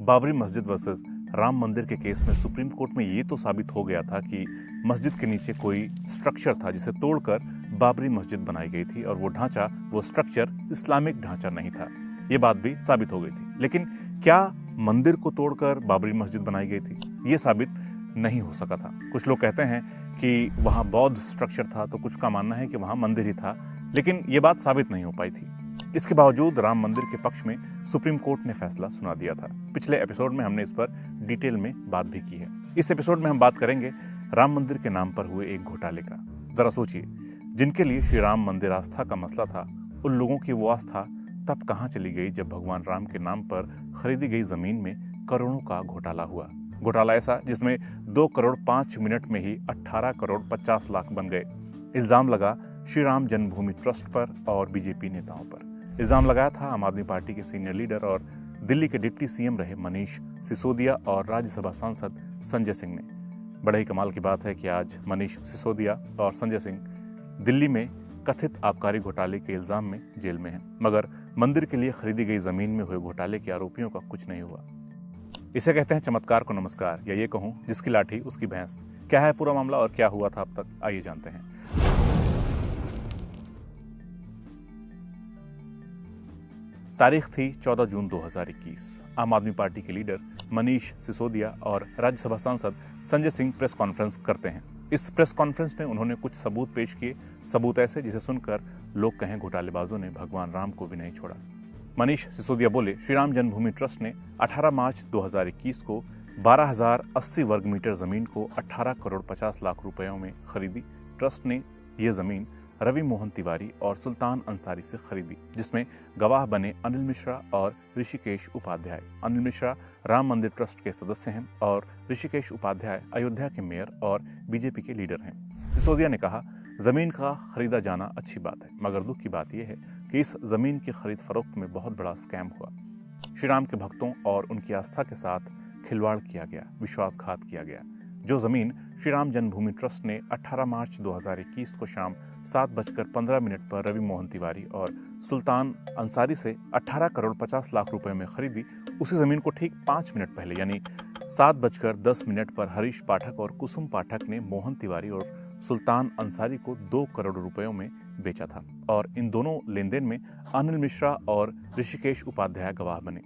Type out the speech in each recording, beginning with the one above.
बाबरी मस्जिद वर्सेस राम मंदिर के केस में सुप्रीम कोर्ट में ये तो साबित हो गया था कि मस्जिद के नीचे कोई स्ट्रक्चर था जिसे तोड़कर बाबरी मस्जिद बनाई गई थी और वो ढांचा, वो स्ट्रक्चर इस्लामिक ढांचा नहीं था। ये बात भी साबित हो गई थी। लेकिन क्या मंदिर को तोड़कर बाबरी मस्जिद बनाई गई थी? ये साबित नहीं हो सका था। कुछ लोग कहते हैं कि वहां बौद्ध स्ट्रक्चर था, तो कुछ का मानना है कि वहां मंदिर ही था, लेकिन ये बात साबित नहीं हो पाई थी। इसके बावजूद राम मंदिर के पक्ष में सुप्रीम कोर्ट ने फैसला सुना दिया था। पिछले एपिसोड में हमने इस पर डिटेल में बात भी की है। इस एपिसोड में हम बात करेंगे राम मंदिर के नाम पर हुए एक घोटाले का। जरा सोचिए, जिनके लिए श्री राम मंदिर आस्था का मसला था, उन लोगों की वो आस्था तब कहां चली गई जब भगवान राम के नाम पर खरीदी गई जमीन में करोड़ों का घोटाला हुआ। घोटाला ऐसा जिसमें 2 करोड़ 5 मिनट में ही 18 करोड़ 50 लाख बन गए। इल्जाम लगा श्री राम जन्मभूमि ट्रस्ट पर और बीजेपी नेताओं पर। इल्जाम लगाया था आम आदमी पार्टी के सीनियर लीडर और दिल्ली के डिप्टी सीएम रहे मनीष सिसोदिया और राज्यसभा सांसद संजय सिंह ने। बड़े ही कमाल की बात है कि आज मनीष सिसोदिया और संजय सिंह दिल्ली में कथित आबकारी घोटाले के इल्जाम में जेल में हैं, मगर मंदिर के लिए खरीदी गई जमीन में हुए घोटाले के आरोपियों का कुछ नहीं हुआ। इसे कहते हैं चमत्कार को नमस्कार, या ये कहूं जिसकी लाठी उसकी भैंस। क्या है पूरा मामला और क्या हुआ था अब तक, आइए जानते हैं। तारीख थी 14 जून 2021। आम आदमी पार्टी के लीडर मनीष सिसोदिया और राज्यसभा सांसद संजय सिंह प्रेस कॉन्फ्रेंस करते हैं। इस प्रेस कॉन्फ्रेंस में उन्होंने कुछ सबूत पेश किए। सबूत ऐसे जिसे सुनकर लोग कहें घोटालेबाजों ने भगवान राम को भी नहीं छोड़ा। मनीष सिसोदिया बोले, श्री राम जन्मभूमि ट्रस्ट ने 18 मार्च 2021 को 12,080 वर्ग मीटर जमीन को 18 करोड़ 50 लाख रुपयों में खरीदी। ट्रस्ट ने यह जमीन रवि मोहन तिवारी और सुल्तान अंसारी से खरीदी, जिसमें गवाह बने अनिल मिश्रा और ऋषिकेश उपाध्याय। अनिल मिश्रा राम मंदिर ट्रस्ट के सदस्य हैं और ऋषिकेश उपाध्याय अयोध्या के मेयर और बीजेपी के लीडर हैं। सिसोदिया ने कहा, जमीन का खरीदा जाना अच्छी बात है, मगर दुख की बात यह है कि इस जमीन की खरीद फरोख्त में बहुत बड़ा स्कैम हुआ। श्री राम के भक्तों और उनकी आस्था के साथ खिलवाड़ किया गया, विश्वासघात किया गया। जो जमीन श्री राम जन्मभूमि ट्रस्ट ने 18 मार्च 2021 को शाम 7:15 पर रवि मोहन तिवारी और सुल्तान अंसारी से 18 करोड़ 50 लाख रुपए में खरीदी, उसी जमीन को ठीक 5 मिनट पहले यानी 7:10 पर हरीश पाठक और कुसुम पाठक ने मोहन तिवारी और सुल्तान अंसारी को 2 करोड़ रुपयों में बेचा था। और इन दोनों लेन देन में अनिल मिश्रा और ऋषिकेश उपाध्याय गवाह बने।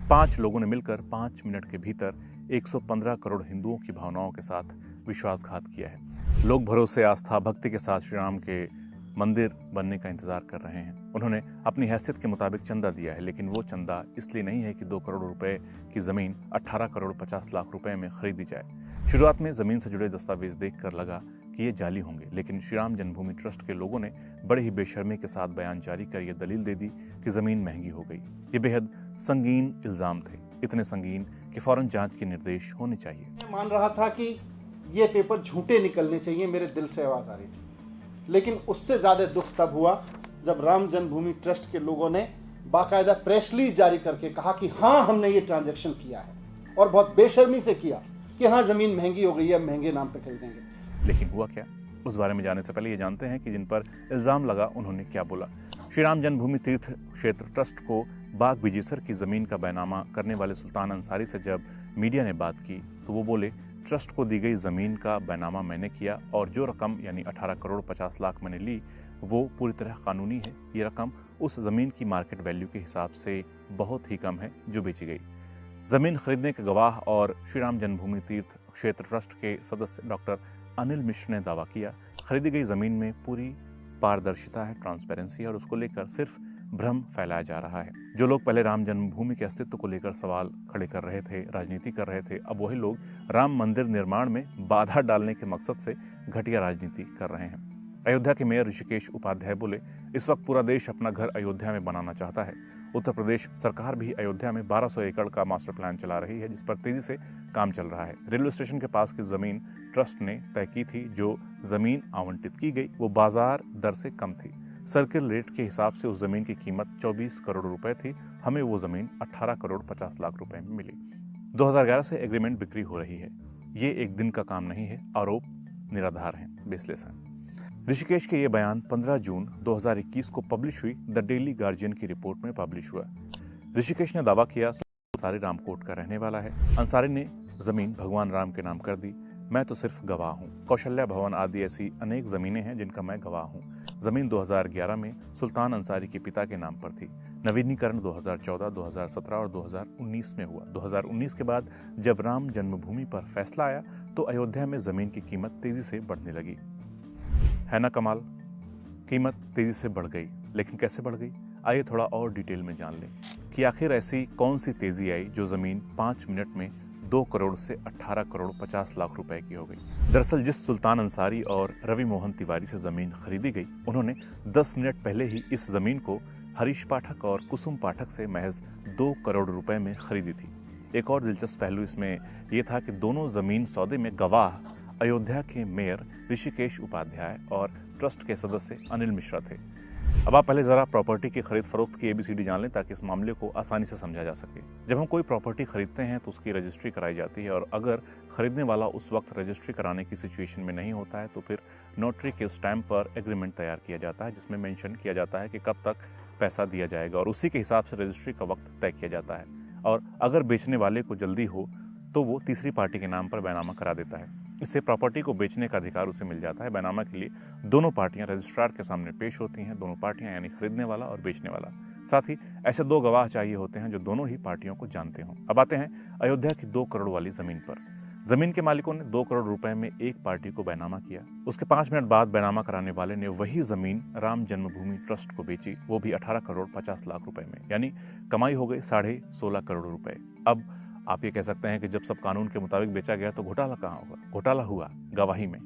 5 लोगों ने मिलकर 5 मिनट के भीतर 115 करोड़ हिंदुओं की भावनाओं के साथ विश्वासघात किया है। लोग भरोसे, आस्था, भक्ति के साथ श्री राम के मंदिर बनने का इंतजार कर रहे हैं। उन्होंने अपनी हैसियत के मुताबिक चंदा दिया है, लेकिन वो चंदा इसलिए नहीं है कि 2 करोड़ रुपए की जमीन 18 करोड़ 50 लाख रुपए में खरीदी जाए। शुरुआत में जमीन से जुड़े दस्तावेज देखकर लगा कि ये जाली होंगे, लेकिन श्री राम जन्मभूमि ट्रस्ट के लोगों ने बड़े ही बेशर्मी के साथ बयान जारी कर यह दलील दे दी कि जमीन महंगी हो गई। ये बेहद संगीन इल्जाम थे, इतने संगीन कि फौरन जांच के निर्देश होने चाहिए। मैं मान रहा था कि ये पेपर झूठे निकलने चाहिए, मेरे दिल से आवाज आ रही थी। लेकिन उससे ज्यादा दुख तब हुआ जब राम जन्मभूमि ट्रस्ट के लोगों ने बाकायदा प्रेस रिलीज जारी करके कहा कि हाँ, हमने ये ट्रांजैक्शन किया है और बहुत बेशर्मी से किया कि हाँ, जमीन महंगी हो गई है, महंगे नाम पे खरीदेंगे। लेकिन हुआ क्या, उस बारे में जानने से पहले ये जानते हैं कि जिन पर इल्जाम लगा उन्होंने क्या बोला। श्री राम जन्मभूमि तीर्थ क्षेत्र ट्रस्ट को बाग बिजेसर की जमीन का बैनामा करने वाले सुल्तान अंसारी से जब मीडिया ने बात की तो वो बोले, ट्रस्ट को दी गई जमीन का बैनामा मैंने किया और जो रकम यानी 18 करोड़ 50 लाख मैंने ली वो पूरी तरह कानूनी है। ये रकम उस जमीन की मार्केट वैल्यू के हिसाब से बहुत ही कम है जो बेची गई। जमीन खरीदने के गवाह और श्री राम जन्मभूमि तीर्थ क्षेत्र ट्रस्ट के सदस्य डॉक्टर अनिल मिश्र ने दावा किया, खरीदी गई जमीन में पूरी पारदर्शिता है, ट्रांसपेरेंसी है और उसको लेकर सिर्फ भ्रम फैलाया जा रहा है। जो लोग पहले राम जन्मभूमि के अस्तित्व को लेकर सवाल खड़े कर रहे थे, राजनीति कर रहे थे, अब वही लोग राम मंदिर निर्माण में बाधा डालने के मकसद से घटिया राजनीति कर रहे हैं। अयोध्या के मेयर ऋषिकेश उपाध्याय बोले, इस वक्त पूरा देश अपना घर अयोध्या में बनाना चाहता है। उत्तर प्रदेश सरकार भी अयोध्या में 1200 एकड़ का मास्टर प्लान चला रही है, जिस पर तेजी से काम चल रहा है। रेलवे स्टेशन के पास की जमीन ट्रस्ट ने तय की थी। जो जमीन आवंटित की गई वो बाजार दर से कम थी। सर्किल रेट के हिसाब से उस जमीन की कीमत 24 करोड़ रुपए थी। हमें वो जमीन 18 करोड़ 50 लाख रुपए में मिली। 2011 से एग्रीमेंट बिक्री हो रही है। ये एक दिन का काम नहीं है, आरोप निराधार हैं, बेसलेस हैं। ऋषिकेश के ये बयान 15 जून 2021 को पब्लिश हुई द डेली गार्जियन की रिपोर्ट में पब्लिश हुआ। ऋषिकेश ने दावा किया, अंसारी रामकोट का रहने वाला है। अंसारी ने जमीन भगवान राम के नाम कर दी। मैं तो सिर्फ गवाह हूँ। कौशल्या भवन आदि ऐसी अनेक जमीनें हैं जिनका मैं गवाह हूँ। जमीन 2011 में सुल्तान अंसारी के पिता के नाम पर थी। नवीनीकरण 2014, 2017 और 2019 में हुआ। 2019 के बाद जब राम जन्मभूमि पर फैसला आया तो अयोध्या में जमीन की कीमत तेजी से बढ़ने लगी। है ना कमाल, कीमत तेजी से बढ़ गई। लेकिन कैसे बढ़ गई, आइए थोड़ा और डिटेल में जान लें कि आखिर ऐसी कौन सी तेजी आई जो जमीन 5 मिनट में 2 करोड़ से 18 करोड़ 50 लाख रुपए की हो गई। दरअसल जिस सुल्तान अंसारी और रवि मोहन तिवारी से जमीन खरीदी गई, उन्होंने 10 मिनट पहले ही इस जमीन को हरीश पाठक और कुसुम पाठक से महज 2 करोड़ रुपए में खरीदी थी। एक और दिलचस्प पहलू इसमें यह था कि दोनों जमीन सौदे में गवाह अयोध्या के मेयर ऋषिकेश उपाध्याय और ट्रस्ट के सदस्य अनिल मिश्रा थे। अब आप पहले जरा प्रॉपर्टी की खरीद फरोख्त की ABCD जान लें ताकि इस मामले को आसानी से समझा जा सके। जब हम कोई प्रॉपर्टी खरीदते हैं तो उसकी रजिस्ट्री कराई जाती है और अगर खरीदने वाला उस वक्त रजिस्ट्री कराने की सिचुएशन में नहीं होता है तो फिर नोटरी के स्टैम्प पर एग्रीमेंट तैयार किया जाता है जिसमें मेंशन किया जाता है कि कब तक पैसा दिया जाएगा और उसी के हिसाब से रजिस्ट्री का वक्त तय किया जाता है। और अगर बेचने वाले को जल्दी हो तो वो तीसरी पार्टी के नाम पर बैनामा करा देता है। इससे प्रॉपर्टी को बेचने का अधिकार उसे मिल जाता है। बैनामा के लिए दोनों पार्टियां रजिस्ट्रार के सामने पेश होती हैं, दोनों पार्टियां यानी खरीदने वाला और बेचने वाला। साथ ही ऐसे 2 गवाह चाहिए होते हैं जो दोनों ही पार्टियों को जानते हों। अब आते हैं अयोध्या की 2 करोड़ वाली जमीन पर। जमीन के मालिकों ने 2 करोड़ रुपए में एक पार्टी को बैनामा किया। उसके 5 मिनट बाद बैनामा कराने वाले ने वही जमीन राम जन्मभूमि ट्रस्ट को बेची, वो भी 18 करोड़ 50 लाख रुपए में, यानी कमाई हो गई 16.5 करोड़ रुपए। अब आप ये कह सकते हैं कि जब सब कानून के मुताबिक बेचा गया तो घोटाला कहाँ होगा? घोटाला हुआ गवाही में।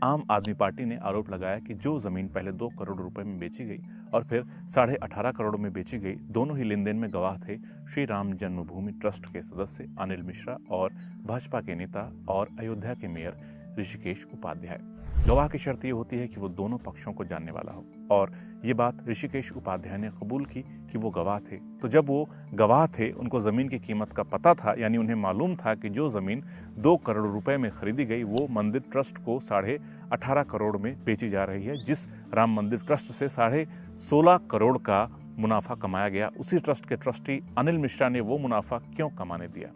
आम आदमी पार्टी ने आरोप लगाया कि जो जमीन पहले 2 करोड़ रुपए में बेची गई और फिर 18.5 करोड़ में बेची गई, दोनों ही लेन देन में गवाह थे श्री राम जन्मभूमि ट्रस्ट के सदस्य अनिल मिश्रा और भाजपा के नेता और अयोध्या के मेयर ऋषिकेश उपाध्याय। गवाह की शर्त यह होती है कि वो दोनों पक्षों को जानने वाला हो और ये बात ऋषिकेश उपाध्याय ने कबूल की कि वो गवाह थे। तो जब वो गवाह थे, उनको जमीन की कीमत का पता था, यानी उन्हें मालूम था कि जो जमीन 2 करोड़ रुपए में खरीदी गई वो मंदिर ट्रस्ट को 18.5 करोड़ में बेची जा रही है। जिस राम मंदिर ट्रस्ट से 16.5 करोड़ का मुनाफा कमाया गया, उसी ट्रस्ट के ट्रस्टी अनिल मिश्रा ने वो मुनाफा क्यों कमाने दिया?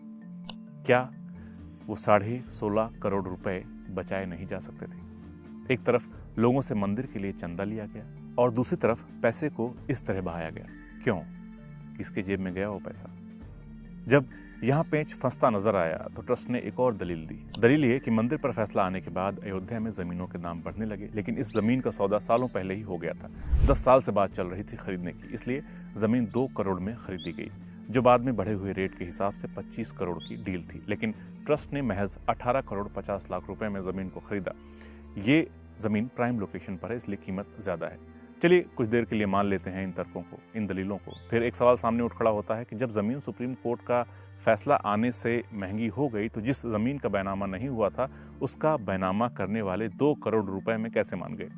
क्या वो 16.5 करोड़ रुपए बचाए नहीं जा सकते थे? एक तरफ लोगों से मंदिर के लिए चंदा लिया गया और दूसरी तरफ पैसे को इस तरह बहाया गया। क्यों? किसके जेब में गया वो पैसा? जब यहाँ पेंच फंसता नजर आया तो ट्रस्ट ने एक और दलील दी। दलील ये कि मंदिर पर फैसला आने के बाद अयोध्या में जमीनों के दाम बढ़ने लगे, लेकिन इस जमीन का सौदा सालों पहले ही हो गया था। 10 साल से बात चल रही थी खरीदने की, इसलिए जमीन 2 करोड़ में खरीदी गई, जो बाद में बढ़े हुए रेट के हिसाब से 25 करोड़ की डील थी। लेकिन ट्रस्ट ने महज 18 करोड़ 50 लाख रुपए में जमीन को खरीदा। ये जमीन प्राइम लोकेशन पर है, इसलिए कीमत ज्यादा है। चलिए कुछ देर के लिए मान लेते हैं इन तर्कों को, इन दलीलों को। फिर एक सवाल सामने उठ खड़ा होता है कि जब जमीन सुप्रीम कोर्ट का फैसला आने से महंगी हो गई तो जिस जमीन का बैनामा नहीं हुआ था उसका बैनामा करने वाले 2 करोड़ रुपए में कैसे मान गए?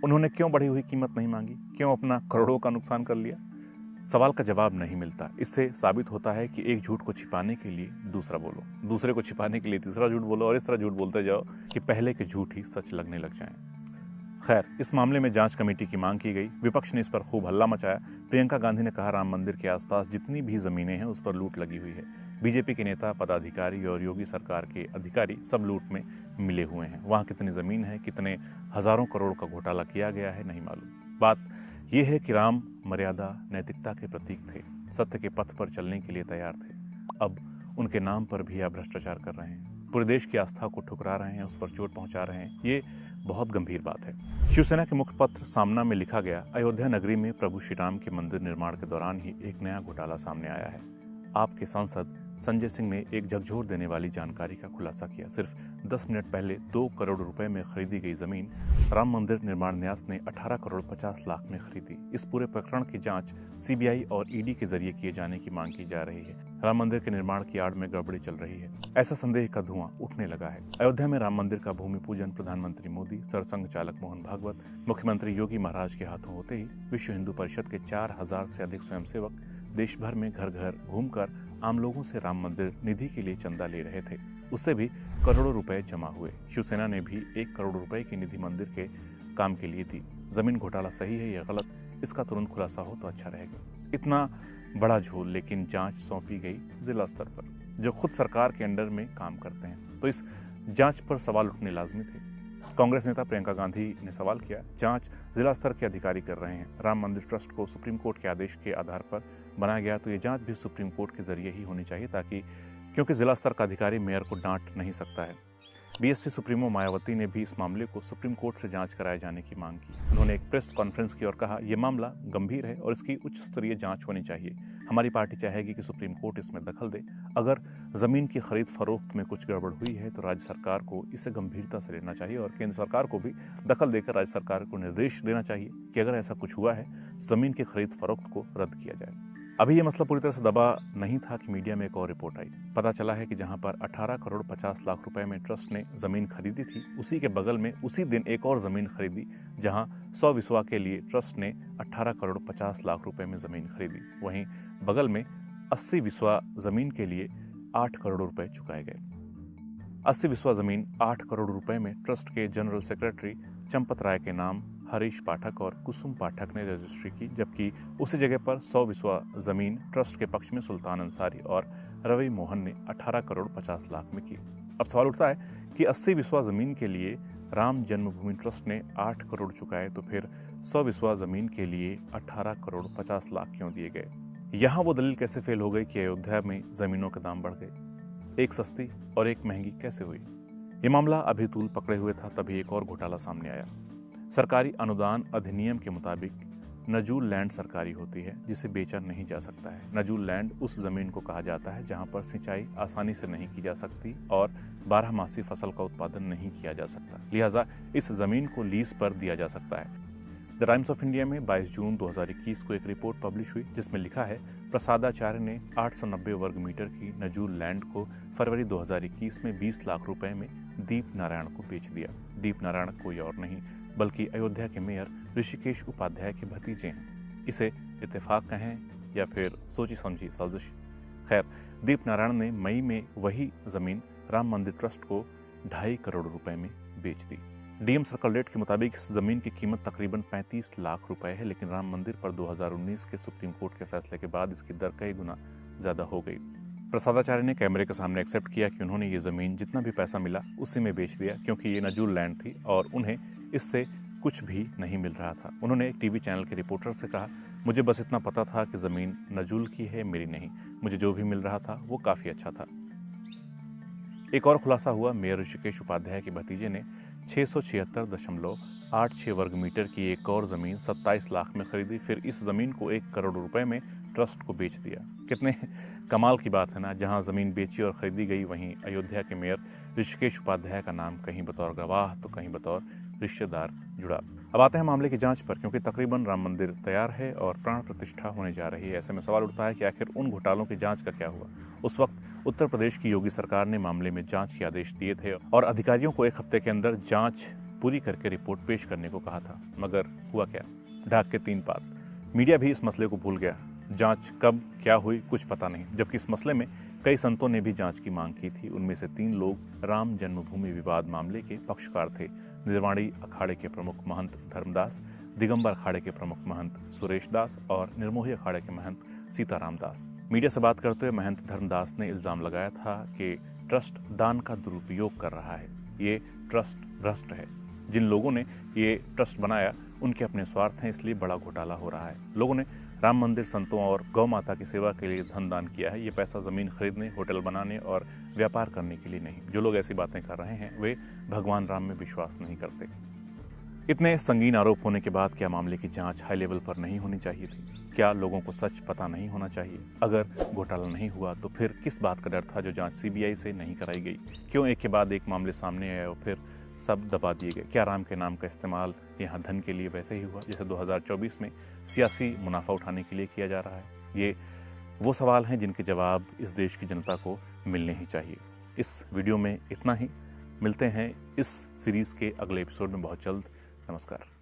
उन्होंने क्यों बढ़ी हुई कीमत नहीं मांगी? क्यों अपना करोड़ों का नुकसान कर लिया? सवाल का जवाब नहीं मिलता। इससे साबित होता है कि एक झूठ को छिपाने के लिए दूसरा बोलो, दूसरे को छिपाने के लिए तीसरा झूठ बोलो और इस तरह झूठ बोलते जाओ कि पहले के झूठ ही सच लगने लग जाएं। खैर, इस मामले में जांच कमेटी की मांग की गई। विपक्ष ने इस पर खूब हल्ला मचाया। प्रियंका गांधी ने कहा राम मंदिर के आसपास जितनी भी जमीनें हैं उस पर लूट लगी हुई है। बीजेपी के नेता, पदाधिकारी और योगी सरकार के अधिकारी सब लूट में मिले हुए हैं। वहां कितनी जमीन है, कितने हजारों करोड़ का घोटाला किया गया है, नहीं मालूम। बात यह है कि राम मर्यादा नैतिकता के प्रतीक थे, सत्य के पथ पर चलने के लिए तैयार थे। अब उनके नाम पर भी आप भ्रष्टाचार कर रहे हैं, पूरे देश की आस्था को ठुकरा रहे हैं, उस पर चोट पहुंचा रहे हैं। ये बहुत गंभीर बात है। शिवसेना के मुखपत्र सामना में लिखा गया, अयोध्या नगरी में प्रभु श्री राम के मंदिर निर्माण के दौरान ही एक नया घोटाला सामने आया है। आपके सांसद संजय सिंह ने एक झकझोर देने वाली जानकारी का खुलासा किया। सिर्फ 10 मिनट पहले 2 करोड़ रुपए में खरीदी गई जमीन राम मंदिर निर्माण न्यास ने 18 करोड़ 50 लाख में खरीदी। इस पूरे प्रकरण की जांच सीबीआई और ईडी के जरिए किए जाने की मांग की जा रही है। राम मंदिर के निर्माण की आड़ में गड़बड़ी चल रही है, ऐसा संदेह का धुआं उठने लगा है। अयोध्या में राम मंदिर का भूमि पूजन प्रधानमंत्री मोदी, सरसंघ चालक मोहन भागवत, मुख्यमंत्री योगी महाराज के हाथों होते ही विश्व हिंदू परिषद के 4000 से अधिक स्वयंसेवक देश भर में घर घर घूमकर आम लोगों से राम मंदिर निधि के लिए चंदा ले रहे थे। उससे भी करोड़ों रुपए जमा हुए। शिवसेना ने भी 1 करोड़ रुपए की निधि मंदिर के काम के लिए दी। जमीन घोटाला सही है या गलत, इसका तुरंत खुलासा हो तो अच्छा रहेगा। इतना बड़ा झोल, लेकिन जांच सौंपी गई जिला स्तर पर, जो खुद सरकार के अंडर में काम करते हैं। तो इस जांच पर सवाल उठने लाजमी थे। कांग्रेस नेता प्रियंका गांधी ने सवाल किया, जांच जिला स्तर के अधिकारी कर रहे हैं, राम मंदिर ट्रस्ट को सुप्रीम कोर्ट के आदेश के आधार पर बनाया गया, तो ये जांच भी सुप्रीम कोर्ट के जरिए ही होनी चाहिए, ताकि क्योंकि जिला स्तर का अधिकारी मेयर को डांट नहीं सकता है। बीएसपी सुप्रीमो मायावती ने भी इस मामले को सुप्रीम कोर्ट से जांच कराए जाने की मांग की। उन्होंने एक प्रेस कॉन्फ्रेंस की और कहा, यह मामला गंभीर है और इसकी उच्च स्तरीय जांच होनी चाहिए। हमारी पार्टी चाहेगी कि सुप्रीम कोर्ट इसमें दखल दे। अगर जमीन की खरीद फरोख्त में कुछ गड़बड़ हुई है तो राज्य सरकार को इसे गंभीरता से लेना चाहिए और केंद्र सरकार को भी दखल देकर राज्य सरकार को निर्देश देना चाहिए कि अगर ऐसा कुछ हुआ है, जमीन की खरीद फरोख्त को रद्द किया जाए। अभी यह मसला पूरी तरह से दबा नहीं था कि मीडिया में एक और रिपोर्ट आई। पता चला है कि जहां पर 18 करोड़ 50 लाख रुपए में ट्रस्ट ने जमीन खरीदी थी, उसी के बगल में उसी दिन एक और जमीन खरीदी, जहां 100 विस्वा के लिए ट्रस्ट ने 18 करोड़ 50 लाख रुपए में जमीन खरीदी। वहीं बगल में 80 विस्वा जमीन के लिए 8 करोड़ रुपए चुकाए गए। 80 विस्वा जमीन 8 करोड़ रुपए में ट्रस्ट के जनरल सेक्रेटरी चंपत राय के नाम हरीश पाठक और कुसुम पाठक ने रजिस्ट्री की, जबकि उसी जगह पर 100 विस्वा जमीन ट्रस्ट के पक्ष में सुल्तान अंसारी और रवि मोहन ने 18 करोड़ 50 लाख में की। अब सवाल उठता है कि 80 विस्वा जमीन के लिए राम जन्मभूमि ट्रस्ट ने 8 करोड़ चुकाए, तो फिर 100 विस्वा जमीन के लिए 18 करोड़ 50 लाख क्यों दिए गए? यहाँ वो दलील कैसे फेल हो गई कि अयोध्या में जमीनों के दाम बढ़ गए? एक सस्ती और एक महंगी कैसे हुई? ये मामला अभी तूल पकड़े हुए था, तभी एक और घोटाला सामने आया। सरकारी अनुदान अधिनियम के मुताबिक नजूल लैंड सरकारी होती है, जिसे बेचा नहीं जा सकता है। नजूल लैंड उस जमीन को कहा जाता है जहां पर सिंचाई आसानी से नहीं की जा सकती और 12मासी फसल का उत्पादन नहीं किया जा सकता, लिहाजा इस जमीन को लीज पर दिया जा सकता है। द टाइम्स ऑफ इंडिया में 22 जून 2021 को एक रिपोर्ट पब्लिश हुई, जिसमें लिखा है, प्रसादाचार्य ने 890 वर्ग मीटर की नजूल लैंड को फरवरी 2021 में 20 लाख रुपए में दीप नारायण को बेच दिया। दीप नारायण कोई और नहीं बल्कि अयोध्या के मेयर ऋषिकेश उपाध्याय के भतीजे हैं। इसे इत्तेफाक कहें या फिर सोची समझी साजिश। खैर, दीप नारायण ने मई में वही जमीन राम मंदिर ट्रस्ट को 2.5 करोड़ रुपए में बेच दी। डीएम सर्कल रेट के मुताबिक इस जमीन की कीमत तकरीबन 35 लाख रुपए है, लेकिन राम मंदिर पर 2019 के सुप्रीम कोर्ट के फैसले के बाद इसकी दर कई गुना ज्यादा हो गई। प्रसादाचार्य ने कैमरे के सामने एक्सेप्ट किया कि उन्होंने ये जमीन जितना भी पैसा मिला उसी में बेच दिया, क्योंकि ये नजूल लैंड थी और उन्हें इससे कुछ भी नहीं मिल रहा था। उन्होंने एक टीवी चैनल के रिपोर्टर से कहा, मुझे बस इतना पता था कि जमीन नजूल की है, मेरी नहीं। मुझे जो भी मिल रहा था वो काफी अच्छा था। एक और खुलासा हुआ, मेयर ऋषिकेश उपाध्याय के भतीजे ने 676.86 वर्ग मीटर की एक और जमीन 27 लाख में खरीदी, फिर इस जमीन को 1 करोड़ रुपए में ट्रस्ट को बेच दिया। कितने कमाल की बात है ना, जहां जमीन बेची और खरीदी गई, वहीं अयोध्या के मेयर ऋषिकेश उपाध्याय का नाम कहीं बतौर गवाह तो कहीं बतौर रिश्तेदार जुड़ा। अब आते हैं मामले की जांच पर, क्योंकि तकरीबन राम मंदिर तैयार है और प्राण प्रतिष्ठा होने जा रही है। ऐसे में सवाल उठता है कि आखिर उन घोटालों की जांच का क्या हुआ? उस वक्त उत्तर प्रदेश की योगी सरकार ने मामले में जांच के आदेश दिए थे और अधिकारियों को 1 हफ्ते के अंदर जांच पूरी करके रिपोर्ट पेश करने को कहा था, मगर हुआ क्या? ढाक के 3 पात। मीडिया भी इस मसले को भूल गया। जांच कब क्या हुई कुछ पता नहीं, जबकि इस मसले में कई संतों ने भी जांच की मांग की थी। उनमें से 3 लोग राम जन्मभूमि विवाद मामले के पक्षकार थे। निर्वाणी अखाड़े के प्रमुख महंत धर्मदास, दिगंबर अखाड़े के प्रमुख महंत सुरेश दास और निर्मोही अखाड़े के महंत सीताराम दास। मीडिया से बात करते हुए महंत धर्मदास ने इल्जाम लगाया था कि ट्रस्ट दान का दुरुपयोग कर रहा है। ये ट्रस्ट भ्रष्ट है। जिन लोगों ने ये ट्रस्ट बनाया उनके अपने स्वार्थ हैं, इसलिए बड़ा घोटाला हो रहा है। लोगों ने राम मंदिर, संतों और गौ माता की सेवा के लिए धन दान किया है। ये पैसा जमीन खरीदने, होटल बनाने और व्यापार करने के लिए नहीं। जो लोग ऐसी बातें कर रहे हैं वे भगवान राम में विश्वास नहीं करते। इतने संगीन आरोप होने के बाद क्या मामले की जांच हाई लेवल पर नहीं होनी चाहिए थी? क्या लोगों को सच पता नहीं होना चाहिए? अगर घोटाला नहीं हुआ तो फिर किस बात का डर था जो जांच सीबीआई से नहीं कराई गई? क्यों एक के बाद एक मामले सामने आए और फिर सब दबा दिए गए? क्या राम के नाम का इस्तेमाल यहाँ धन के लिए वैसे ही हुआ जैसे 2024 में सियासी मुनाफा उठाने के लिए किया जा रहा है? ये वो सवाल हैं जिनके जवाब इस देश की जनता को मिलने ही चाहिए। इस वीडियो में इतना ही। मिलते हैं इस सीरीज के अगले एपिसोड में बहुत जल्द। नमस्कार।